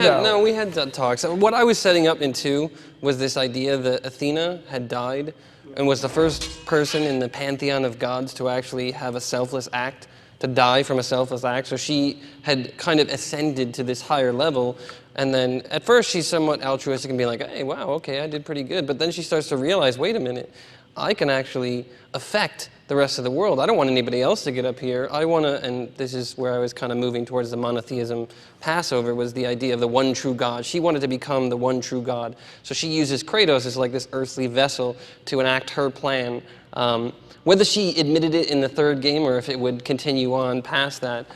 No, we had talks. What I was setting up into was this idea that Athena had died and was the first person in the pantheon of gods to actually have a selfless act, to die from a selfless act. So she had kind of ascended to this higher level. And then at first she's somewhat altruistic and being like, hey, wow, okay, I did pretty good. But then she starts to realize, wait a minute, I can actually affect the rest of the world. I don't want anybody else to get up here. I want to, and this is where I was kind of moving towards the monotheism Passover, was the idea of the one true God. She wanted to become the one true God. So she uses Kratos as like this earthly vessel to enact her plan. Whether she admitted it in the third game or if it would continue on past that,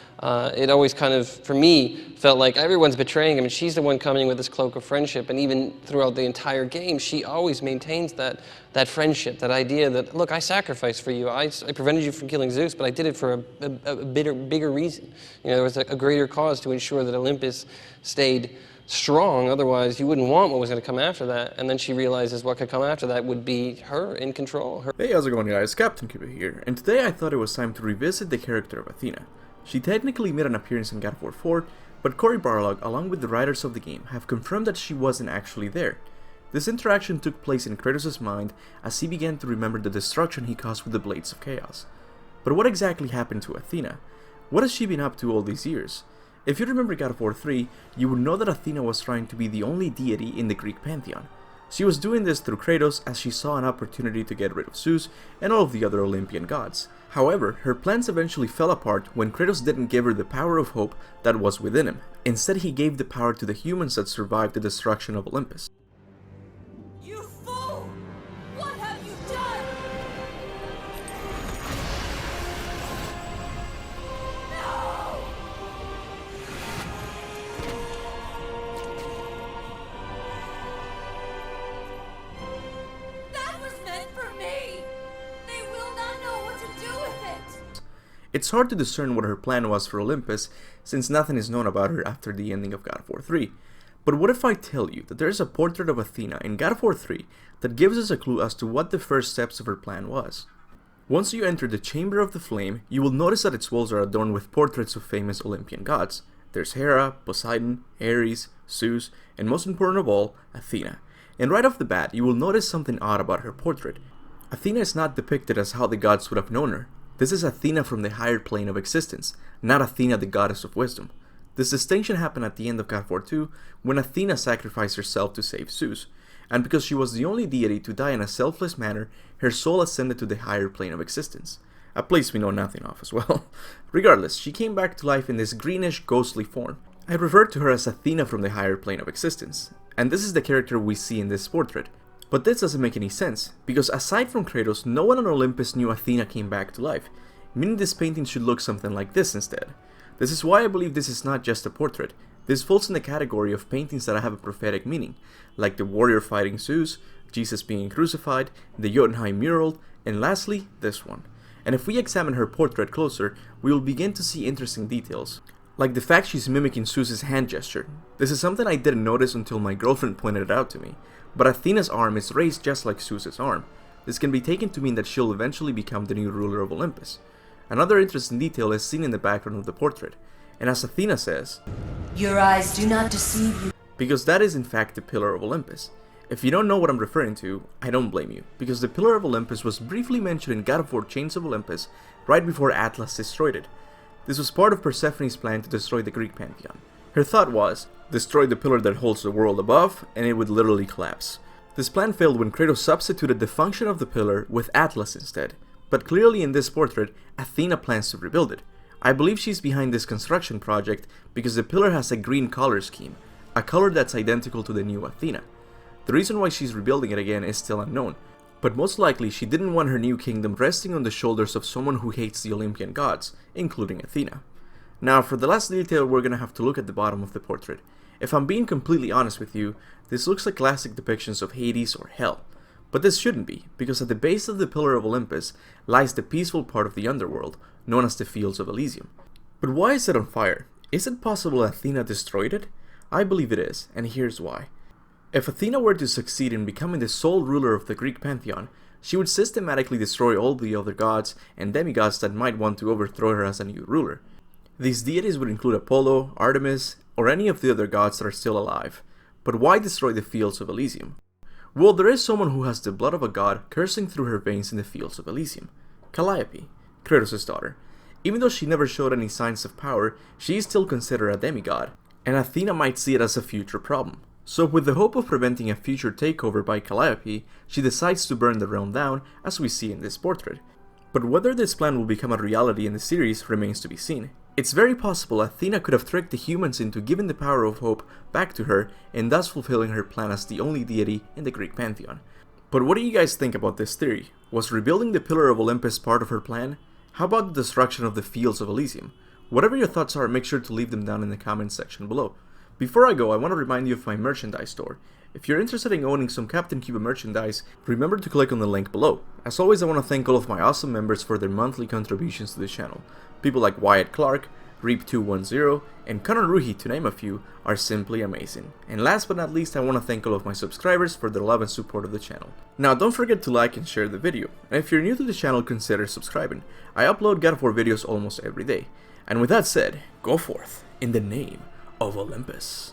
it always kind of, for me, felt like everyone's betraying him and she's the one coming with this cloak of friendship. And even throughout the entire game, she always maintains that friendship, that idea that, look, I sacrificed for you. I prevented you from killing Zeus, but I did it for a bigger reason. You know, there was a greater cause to ensure that Olympus stayed strong, otherwise you wouldn't want what was going to come after that. And then she realizes what could come after that would be her in control. Hey, how's it going, guys? Captain Kuba here, and today I thought it was time to revisit the character of Athena. She technically made an appearance in God of War 4, but Cory Barlog, along with the writers of the game, have confirmed that she wasn't actually there. This interaction took place in Kratos' mind as he began to remember the destruction he caused with the Blades of Chaos. But what exactly happened to Athena? What has she been up to all these years? If you remember God of War 3, you would know that Athena was trying to be the only deity in the Greek pantheon. She was doing this through Kratos as she saw an opportunity to get rid of Zeus and all of the other Olympian gods. However, her plans eventually fell apart when Kratos didn't give her the power of hope that was within him. Instead, he gave the power to the humans that survived the destruction of Olympus. You fool! What have you done? No! That was meant for me! They will not know what to do with it! It's hard to discern what her plan was for Olympus, since nothing is known about her after the ending of God of War 3. But what if I tell you that there is a portrait of Athena in God of War 3 that gives us a clue as to what the first steps of her plan was? Once you enter the Chamber of the Flame, you will notice that its walls are adorned with portraits of famous Olympian gods. There's Hera, Poseidon, Ares, Zeus, and most important of all, Athena. And right off the bat, you will notice something odd about her portrait. Athena is not depicted as how the gods would have known her. This is Athena from the higher plane of existence, not Athena the goddess of wisdom. This distinction happened at the end of God of War 2, when Athena sacrificed herself to save Zeus, and because she was the only deity to die in a selfless manner, her soul ascended to the higher plane of existence, a place we know nothing of as well. Regardless, she came back to life in this greenish, ghostly form. I refer to her as Athena from the higher plane of existence, and this is the character we see in this portrait. But this doesn't make any sense, because aside from Kratos, no one on Olympus knew Athena came back to life, meaning this painting should look something like this instead. This is why I believe this is not just a portrait. This falls in the category of paintings that have a prophetic meaning, like the warrior fighting Zeus, Jesus being crucified, the Jotunheim mural, and lastly, this one. And if we examine her portrait closer, we will begin to see interesting details, like the fact she's mimicking Zeus's hand gesture. This is something I didn't notice until my girlfriend pointed it out to me, but Athena's arm is raised just like Zeus's arm. This can be taken to mean that she'll eventually become the new ruler of Olympus. Another interesting detail is seen in the background of the portrait, and as Athena says, Your eyes do not deceive you. because that is in fact the Pillar of Olympus. If you don't know what I'm referring to, I don't blame you, because the Pillar of Olympus was briefly mentioned in God of War Chains of Olympus right before Atlas destroyed it. This was part of Persephone's plan to destroy the Greek pantheon. Her thought was, destroy the pillar that holds the world above, and it would literally collapse. This plan failed when Kratos substituted the function of the pillar with Atlas instead, but clearly in this portrait, Athena plans to rebuild it. I believe she's behind this construction project because the pillar has a green color scheme, a color that's identical to the new Athena. The reason why she's rebuilding it again is still unknown, but most likely she didn't want her new kingdom resting on the shoulders of someone who hates the Olympian gods, including Athena. Now for the last detail, we're gonna have to look at the bottom of the portrait. If I'm being completely honest with you, this looks like classic depictions of Hades or Hell. But this shouldn't be, because at the base of the Pillar of Olympus lies the peaceful part of the underworld, known as the Fields of Elysium. But why is it on fire? Is it possible Athena destroyed it? I believe it is, and here's why. If Athena were to succeed in becoming the sole ruler of the Greek pantheon, she would systematically destroy all the other gods and demigods that might want to overthrow her as a new ruler. These deities would include Apollo, Artemis, or any of the other gods that are still alive. But why destroy the fields of Elysium? Well, there is someone who has the blood of a god coursing through her veins in the fields of Elysium. Calliope, Kratos' daughter. Even though she never showed any signs of power, she is still considered a demigod, and Athena might see it as a future problem. So with the hope of preventing a future takeover by Calliope, she decides to burn the realm down, as we see in this portrait. But whether this plan will become a reality in the series remains to be seen. It's very possible Athena could have tricked the humans into giving the power of hope back to her, and thus fulfilling her plan as the only deity in the Greek pantheon. But what do you guys think about this theory? Was rebuilding the Pillar of Olympus part of her plan? How about the destruction of the fields of Elysium? Whatever your thoughts are, make sure to leave them down in the comments section below. Before I go, I want to remind you of my merchandise store. If you're interested in owning some Captain Kuba merchandise, remember to click on the link below. As always, I want to thank all of my awesome members for their monthly contributions to the channel. People like Wyatt Clark, Reap210, and Connor Ruhi, to name a few, are simply amazing. And last but not least, I want to thank all of my subscribers for their love and support of the channel. Now, don't forget to like and share the video, and if you're new to the channel, consider subscribing. I upload God of War videos almost every day. And with that said, go forth in the name of Olympus.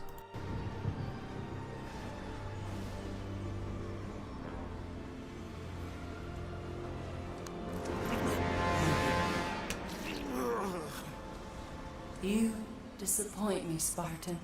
You disappoint me, Spartan.